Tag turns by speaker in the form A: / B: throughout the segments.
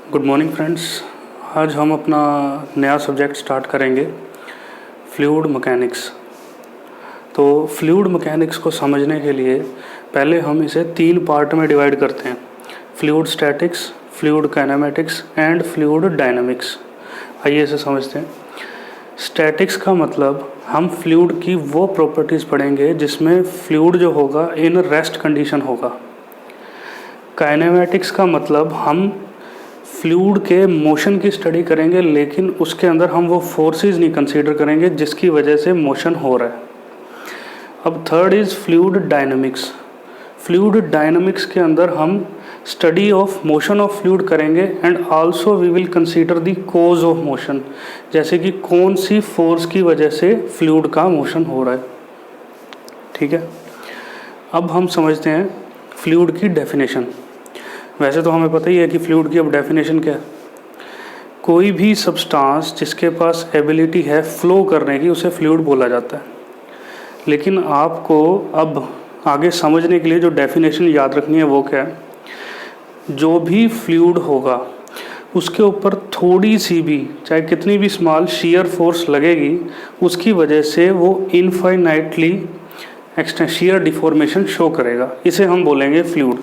A: Good morning friends. आज हम अपना नया सब्जेक्ट स्टार्ट करेंगे, फ्लूइड मैकेनिक्स। तो फ्लूइड मैकेनिक्स को समझने के लिए पहले हम इसे 3 पार्ट में डिवाइड करते हैं: fluid statics, fluid kinematics and fluid dynamics. आइए इसे समझते हैं। स्टैटिक्स का मतलब हम फ्लूइड की वो प्रॉपर्टीज़ पढ़ेंगे जिसमें फ्लूइड जो होगा इन रेस्ट कंडीशन होगा। काइनेमेटिक्स का मतलब हम फ्लूइड के मोशन की स्टडी करेंगे, लेकिन उसके अंदर हम वो फोर्सेस नहीं कंसीडर करेंगे जिसकी वजह से मोशन हो रहा है। अब third is fluid dynamics. Fluid dynamics के अंदर हम study of motion of fluid करेंगे and also we will consider the cause of motion, जैसे कि कौन सी फोर्स की वजह से फ्लूइड का मोशन हो रहा है। ठीक है, अब हम समझते हैं फ्लूइड की डेफिनेशन। वैसे तो हमें पता ही है कि फ्लूइड की अब डेफिनेशन क्या है। कोई भी सब्सटेंस जिसके पास एबिलिटी है फ्लो करने की उसे फ्लूइड बोला जाता है। लेकिन आपको अब आगे समझने के लिए जो डेफिनेशन याद रखनी है वो क्या है, जो भी फ्लूइड होगा उसके ऊपर थोड़ी सी भी, चाहे कितनी भी स्मॉल शियर फोर्स लगेगी, उसकी वजह से वो infinitely extend shear deformation show करेगा। इसे हम बोलेंगे फ्लूइड।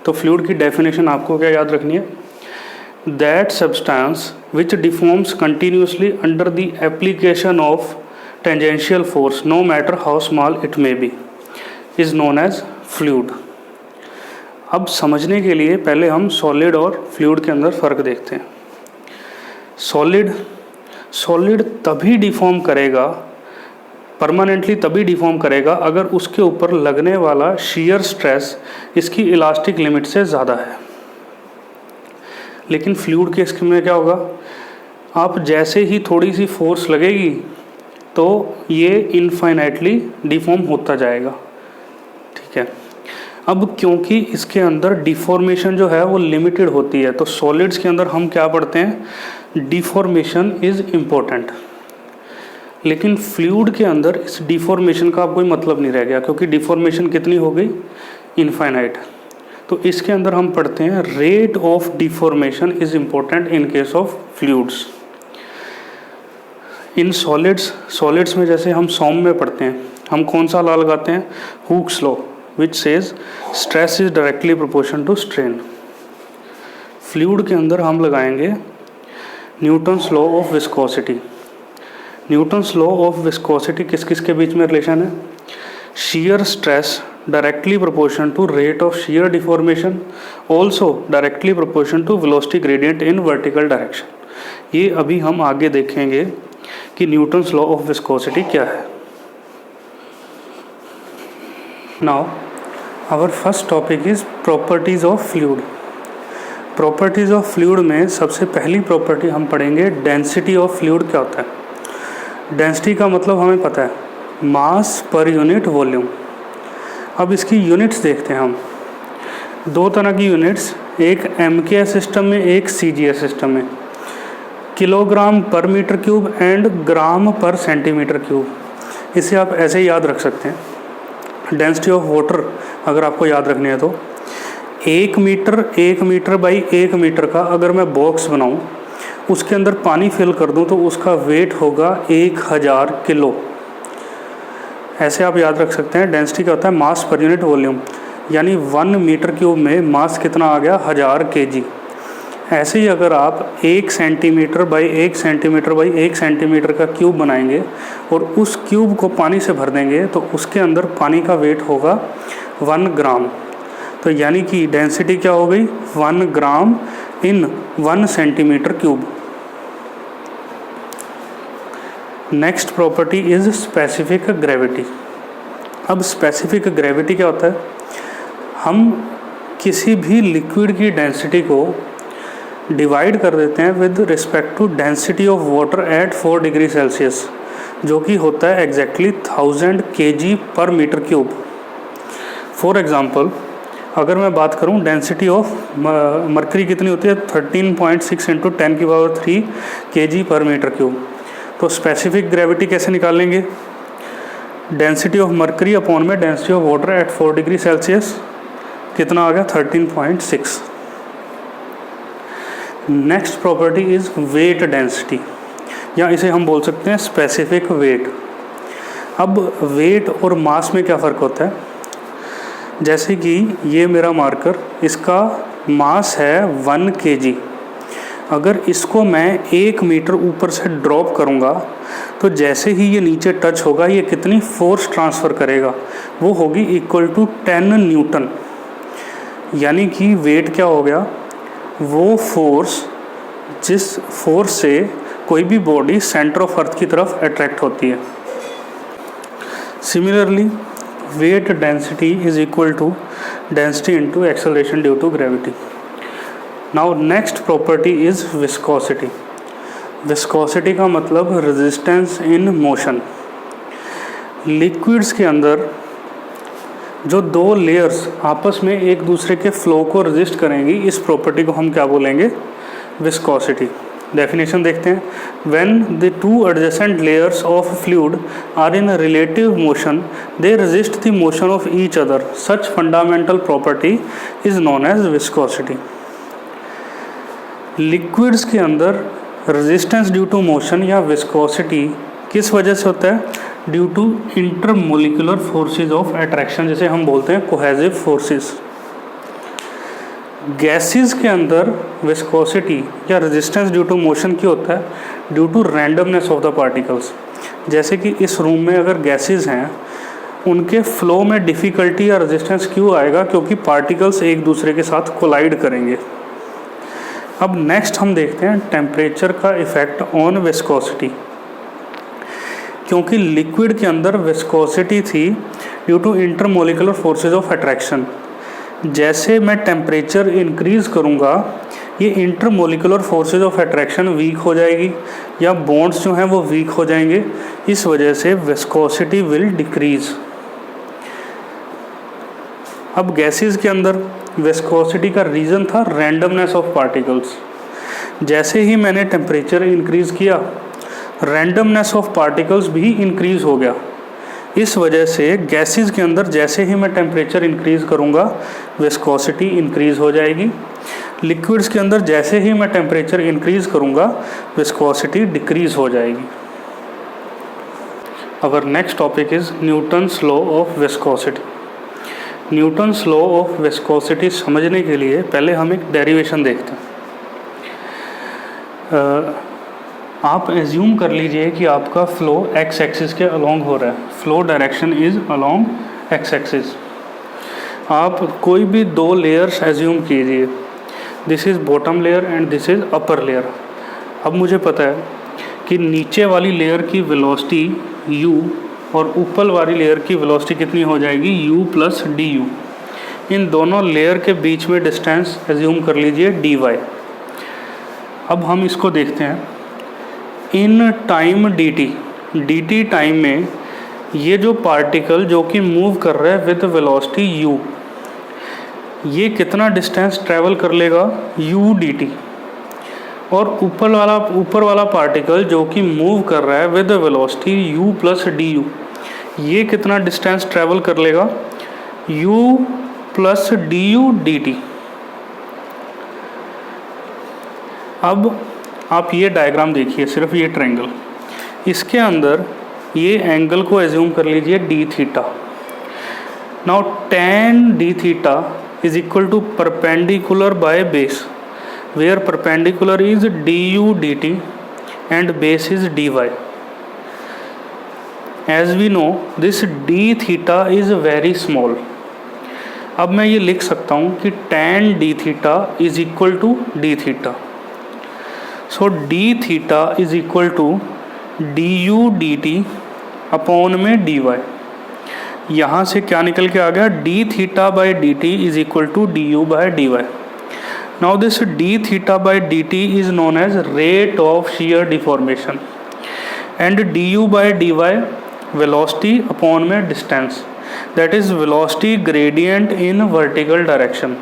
A: तो फ्लूइड की डेफिनेशन आपको क्या याद रखनी है, that substance which deforms continuously under the application of tangential force no matter how small it may be is known as fluid. अब समझने के लिए पहले हम सॉलिड और फ्लूइड के अंदर फ़र्क देखते हैं। सॉलिड तभी डिफॉर्म करेगा, परमानेंटली तभी डिफॉर्म करेगा अगर उसके ऊपर लगने वाला शियर स्ट्रेस इसकी इलास्टिक लिमिट से ज़्यादा है। लेकिन फ्लूइड केस में क्या होगा, आप जैसे ही थोड़ी सी फोर्स लगेगी तो ये इनफाइनाइटली डिफॉर्म होता जाएगा। ठीक है, अब क्योंकि इसके अंदर डिफॉर्मेशन जो है वो लिमिटेड होती है, तो सॉलिड्स के अंदर हम क्या पढ़ते हैं, डिफॉर्मेशन इज़ इम्पोर्टेंट। लेकिन फ्लूइड के अंदर इस डिफॉर्मेशन का कोई मतलब नहीं रह गया, क्योंकि डिफॉर्मेशन कितनी हो गई, इनफाइनाइट। तो इसके अंदर हम पढ़ते हैं rate of deformation is important in case of fluids. In solids में जैसे हम सॉम में पढ़ते हैं, हम कौन सा लॉ लगाते हैं, Hooke's law, which says stress is directly proportion to strain. Fluid के अंदर हम लगाएंगे Newton's law of viscosity. Newton's law of viscosity किस किस के बीच में रिलेशन है, shear stress directly proportion to rate of shear deformation, also directly proportion to velocity gradient in vertical direction. ये अभी हम आगे देखेंगे कि न्यूटन्स लॉ ऑफ विस्कोसिटी क्या है। Now our first topic is properties of fluid. Properties of fluid में सबसे पहली प्रॉपर्टी हम पढ़ेंगे डेंसिटी ऑफ फ्लूइड। क्या होता है डेंसिटी का मतलब हमें पता है, मास पर यूनिट वॉल्यूम। अब इसकी यूनिट्स देखते हैं हम, 2 तरह की यूनिट्स, एक MKS सिस्टम में, एक CGS सिस्टम में, किलोग्राम पर मीटर क्यूब एंड ग्राम पर सेंटीमीटर क्यूब। इसे आप ऐसे ही याद रख सकते हैं। डेंसिटी ऑफ वाटर अगर आपको याद रखनी है तो 1 मीटर बाई 1 मीटर का अगर मैं बॉक्स बनाऊं, उसके अंदर पानी फिल कर दूं तो उसका वेट होगा 1000 किलो। ऐसे आप याद रख सकते हैं। डेंसिटी क्या होता है, मास पर यूनिट वॉल्यूम, यानी 1 मीटर क्यूब में मास कितना आ गया, 1000 kg। ऐसे ही अगर आप 1 centimetre by 1 centimetre by 1 centimetre का क्यूब बनाएंगे और उस क्यूब को पानी से भर देंगे तो उसके अंदर पानी का वेट होगा 1 ग्राम। तो यानी कि डेंसिटी क्या हो गई, 1 ग्राम इन 1 centimetre cube. Next property is specific gravity. अब स्पेसिफिक ग्रेविटी क्या होता है, हम किसी भी लिक्विड की डेंसिटी को डिवाइड कर देते हैं with respect to density of water at 4 degree Celsius, जो कि होता है एग्जैक्टली 1000 kg पर मीटर क्यूब। फॉर एग्जांपल अगर मैं बात करूं डेंसिटी ऑफ मरकरी कितनी होती है, 13.6 इंटू 10³ kg पर मीटर क्यूब। तो स्पेसिफिक ग्रेविटी कैसे निकालेंगे, डेंसिटी ऑफ मरकरी अपॉन में density of water at 4 degree Celsius, कितना आ गया 13.6। Next property is weight density, या इसे हम बोल सकते हैं स्पेसिफिक वेट। अब वेट और मास में क्या फ़र्क होता है? जैसे कि ये मेरा मार्कर, इसका मास है 1 kg। अगर इसको मैं 1 मीटर ऊपर से ड्रॉप करूँगा तो जैसे ही ये नीचे टच होगा ये कितनी फोर्स ट्रांसफ़र करेगा? वो होगी इक्वल टू 10 न्यूटन। यानी कि वेट क्या हो गया? वो फोर्स जिस फोर्स से कोई भी बॉडी सेंटर ऑफ अर्थ की तरफ अट्रैक्ट होती है। Similarly weight density is equal to density into acceleration due to gravity. Now next property is viscosity. Viscosity का मतलब रेजिस्टेंस इन मोशन। लिक्विड्स के अंदर जो दो लेयर्स आपस में एक दूसरे के फ्लो को रेजिस्ट करेंगी, इस प्रॉपर्टी को हम क्या बोलेंगे? विस्कोसिटी। डेफिनेशन देखते हैं। When the two adjacent layers of fluid are in relative motion they resist the motion of each other. Such fundamental property is known as viscosity. Liquids के अंदर रेजिस्टेंस ड्यू टू मोशन या viscosity किस वजह से होता है? Due to intermolecular forces of attraction, जिसे हम बोलते हैं कोहेसिव फोर्सेस। गैसेस के अंदर विस्कोसिटी या रेजिस्टेंस ड्यू टू मोशन क्यों होता है? Due to randomness of the particles. जैसे कि इस रूम में अगर गैसेस हैं, उनके फ्लो में डिफ़िकल्टी या रेजिस्टेंस क्यों आएगा? क्योंकि पार्टिकल्स एक दूसरे के साथ कोलाइड करेंगे। अब नेक्स्ट हम देखते हैं टेम्परेचर का इफ़ेक्ट ऑन विस्कोसिटी। क्योंकि लिक्विड के अंदर विस्कोसिटी थी due to intermolecular forces of attraction. जैसे मैं टेम्परेचर इंक्रीज़ करूँगा, ये intermolecular forces of attraction weak हो जाएगी या बॉन्ड्स जो हैं वो वीक हो जाएंगे। इस वजह से विस्कोसिटी विल डिक्रीज़। अब गैसेस के अंदर विस्कोसिटी का रीज़न था रैंडमनेस ऑफ पार्टिकल्स। जैसे ही मैंने टेम्परेचर इंक्रीज़ किया, रैंडमनेस ऑफ पार्टिकल्स भी इंक्रीज़ हो गया। इस वजह से गैसेस के अंदर जैसे ही मैं टेम्परेचर इंक्रीज़ करूँगा, विस्कोसिटी इंक्रीज़ हो जाएगी। लिक्विड्स के अंदर जैसे ही मैं टेम्परेचर इंक्रीज़ करूँगा, विस्कोसिटी डिक्रीज़ हो जाएगी। Our next topic is Newton's law of viscosity. Newton's law of viscosity समझने के लिए पहले हम एक डेरिवेशन देखते हैं। आप एज्यूम कर लीजिए कि आपका फ़्लो एक्स एक्सिस के अलोंग हो रहा है। Flow direction is along x axis. आप कोई भी दो लेयर्स एज्यूम कीजिए, this is bottom layer and this is upper layer. अब मुझे पता है कि नीचे वाली लेयर की वेलोसिटी u और ऊपर वाली लेयर की वेलोसिटी कितनी हो जाएगी? u plus du। इन दोनों लेयर के बीच में डिस्टेंस एज्यूम कर लीजिए dy। अब हम इसको देखते हैं इन टाइम dt टाइम में ये जो पार्टिकल जो कि मूव कर रहा है विद वेलोसिटी u, ये कितना डिस्टेंस ट्रैवल कर लेगा? u dt। और ऊपर वाला पार्टिकल जो कि मूव कर रहा है with velocity u plus du, ये कितना डिस्टेंस ट्रैवल कर लेगा? u plus du dt। अब आप ये डायग्राम देखिए, सिर्फ ये ट्रायंगल, इसके अंदर ये एंगल को एज्यूम कर लीजिए D theta. Now tan D theta is equal to perpendicular by base, where perpendicular is du dt and base is dy। As we know this D theta is very small. अब मैं ये लिख सकता हूँ कि tan D theta is equal to D theta. So D theta is equal to du dt upon में dy। यहाँ से क्या निकल के आ गया? D theta by D T is equal to du by dy। Now this D theta by D T is known as rate of shear deformation and du by dy velocity upon में distance, that is velocity gradient in vertical direction.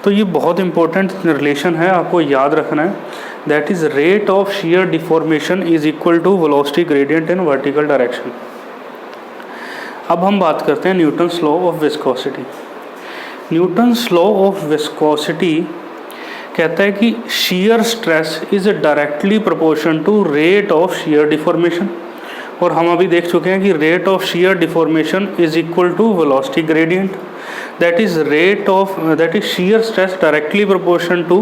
A: तो ये बहुत important relation है, आपको याद रखना है। That is rate of shear deformation is equal to velocity gradient in vertical direction. अब हम बात करते हैं Newton's law of viscosity. Newton's law of viscosity कहता है कि shear stress is directly proportional to rate of shear deformation, और हम अभी देख चुके हैं कि rate of shear deformation is equal to velocity gradient, that is shear stress directly proportional to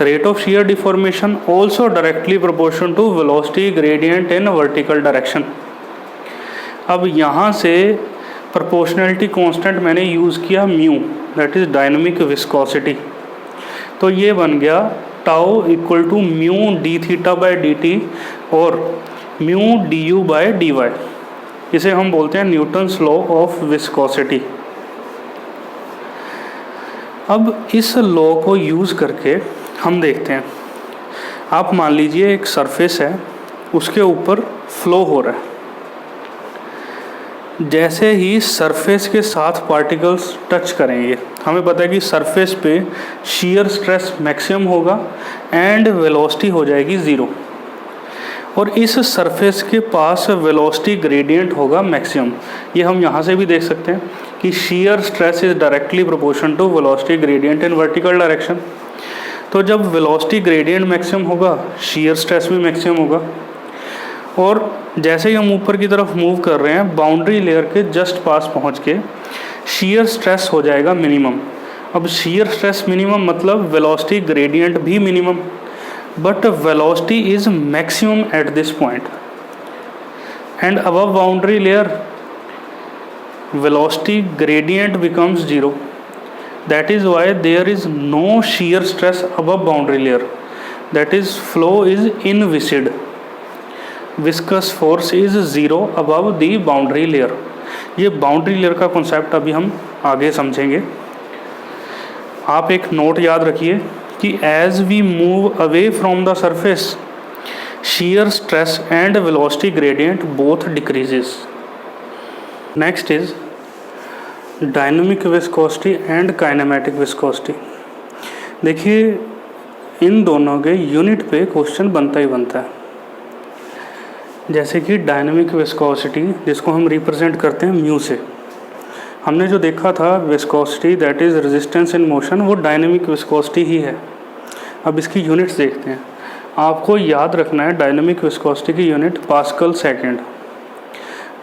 A: rate of shear deformation, also directly proportional to velocity gradient in vertical direction. अब यहाँ से proportionality constant मैंने use किया mu, that is dynamic viscosity, तो ये बन गया tau equal to mu D theta by D T और mu D U by D Y. इसे हम बोलते हैं न्यूटन्स लॉ ऑफ विस्कोसिटी। अब इस लॉ को यूज़ करके हम देखते हैं, आप मान लीजिए एक सरफेस है, उसके ऊपर फ्लो हो रहा है। जैसे ही सरफेस के साथ पार्टिकल्स टच करेंगे, हमें पता है कि सरफेस पे शियर स्ट्रेस मैक्सिमम होगा एंड वेलोसिटी हो जाएगी ज़ीरो, और इस सरफेस के पास वेलोसिटी ग्रेडियंट होगा मैक्सिमम। ये हम यहाँ से भी देख सकते हैं कि shear stress is directly proportional to velocity gradient in vertical direction. तो जब वेलोसिटी ग्रेडियंट मैक्सिमम होगा, शियर स्ट्रेस भी मैक्सिमम होगा, और जैसे ही हम ऊपर की तरफ मूव कर रहे हैं, बाउंड्री लेयर के जस्ट पास पहुंच के शियर स्ट्रेस हो जाएगा मिनिमम। अब शियर स्ट्रेस मिनिमम मतलब वेलोसिटी ग्रेडियंट भी minimum, but velocity is maximum at this point, and above boundary layer velocity gradient becomes zero. That is why there is no shear stress above boundary layer, that is flow is inviscid. Viscous force is zero above the boundary layer. ये boundary layer का concept अभी हम आगे समझेंगे। आप एक note याद रखिए कि as we move away from the surface, shear stress and velocity gradient both decreases. Next is dynamic viscosity and kinematic viscosity. देखिए, इन दोनों के यूनिट पे क्वेश्चन बनता ही बनता है। जैसे कि डायनामिक विस्कोसिटी, जिसको हम रिप्रेजेंट करते हैं म्यू से, हमने जो देखा था viscosity that is resistance in motion, वो डायनामिक विस्कोसिटी ही है। अब इसकी यूनिट्स देखते हैं। आपको याद रखना है डायनामिक विस्कोसिटी की यूनिट पास्कल सेकेंड।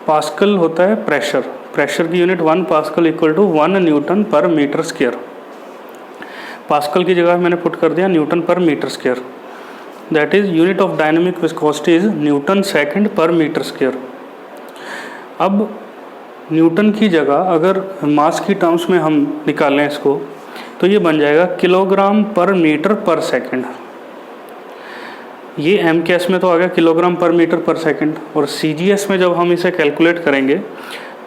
A: पास्कल होता है प्रेशर, प्रेशर की unit 1 pascal equal to 1 newton पर मीटर स्क्वायर। पास्कल की जगह मैंने पुट कर दिया न्यूटन पर metre square. That is unit of dynamic viscosity is newton second पर मीटर स्क्वायर। अब न्यूटन की जगह अगर मास की टर्म्स में हम निकालें इसको, तो ये बन जाएगा किलोग्राम पर मीटर पर सेकंड। ये एम के एस में तो आ गया किलोग्राम पर मीटर पर सेकंड, और सी जी एस में जब हम इसे कैलकुलेट करेंगे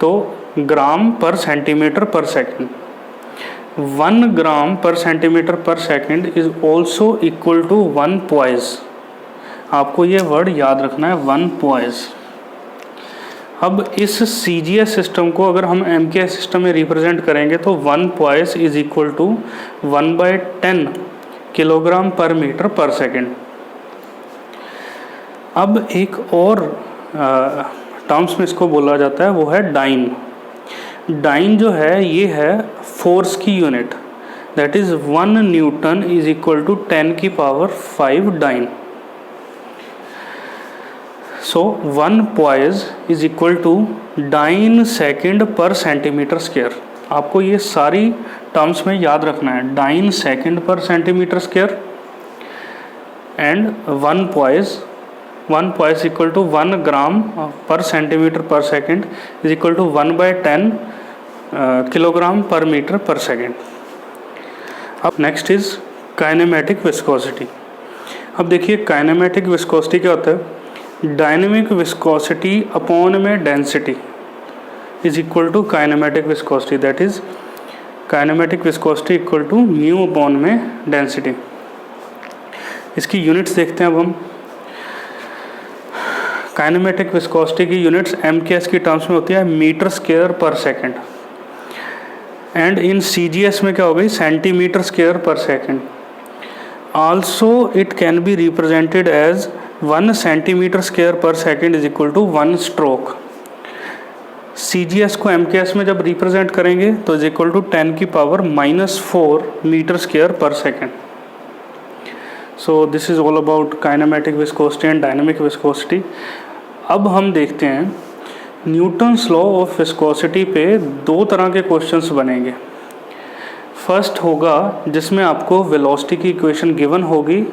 A: तो ग्राम पर सेंटीमीटर पर सेकंड। 1 ग्राम पर सेंटीमीटर पर second is also equal to 1 poise. आपको ये वर्ड याद रखना है, 1 पॉइज। अब इस CGS सिस्टम को अगर हम MKS सिस्टम में रिप्रेजेंट करेंगे तो 1 poise is equal to 1/10 kilogram पर मीटर पर सेकंड। अब एक और टर्म्स में इसको बोला जाता है, वो है डाइन। डाइन जो है ये है फोर्स की unit, that is 1 newton is equal to 10 की power 5 dyne. So 1 poise is equal to dyne second per centimetre square. आपको ये सारी टर्म्स में याद रखना है, dyne second per centimetre square and 1 poise equal to 1 gram पर centimetre per second is equal to 1/10 kilogram पर मीटर पर सेकेंड। अब नेक्स्ट इज काइनेमेटिक विस्कोसिटी। अब देखिए काइनेमेटिक विस्कोसिटी क्या होता है, डायनेमिक विस्कोसिटी अपॉन में density is equal to kinematic viscosity, that is kinematic viscosity equal to mu upon में density. इसकी यूनिट्स देखते हैं अब हम। काइनेमेटिक विस्कोसिटी की यूनिट्स MKS की टर्म्स में होती है metre square per second, and in CGS में क्या हो गई, centimetre square per second. Also it can be represented as 1 centimetre square per second is equal to 1 stroke. CGS को MKS में जब रिप्रेजेंट करेंगे तो इज इक्वल टू 10 की power -4 metre square per second. So this is all about kinematic viscosity and dynamic viscosity. अब हम देखते हैं न्यूटन्स लॉ ऑफ विस्कोसिटी पे दो तरह के क्वेश्चंस बनेंगे। फर्स्ट होगा जिसमें आपको वेलोसिटी की इक्वेशन गिवन होगी,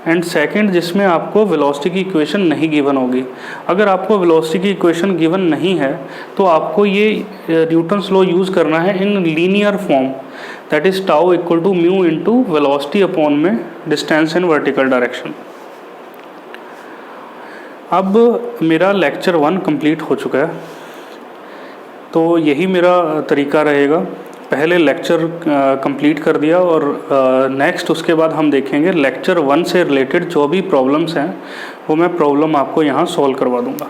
A: एंड सेकंड जिसमें आपको वेलोसिटी की इक्वेशन नहीं गिवन होगी। अगर आपको वेलोसिटी की इक्वेशन गिवन नहीं है तो आपको ये न्यूटन्स लॉ यूज़ करना है in linear form, that is tau equal to mu into velocity upon में डिस्टेंस इन वर्टिकल डायरेक्शन। अब मेरा लेक्चर 1 कंप्लीट हो चुका है, तो यही मेरा तरीका रहेगा। पहले लेक्चर कंप्लीट कर दिया और नेक्स्ट उसके बाद हम देखेंगे लेक्चर 1 से रिलेटेड जो भी प्रॉब्लम्स हैं वो मैं प्रॉब्लम आपको यहाँ सॉल्व करवा दूँगा।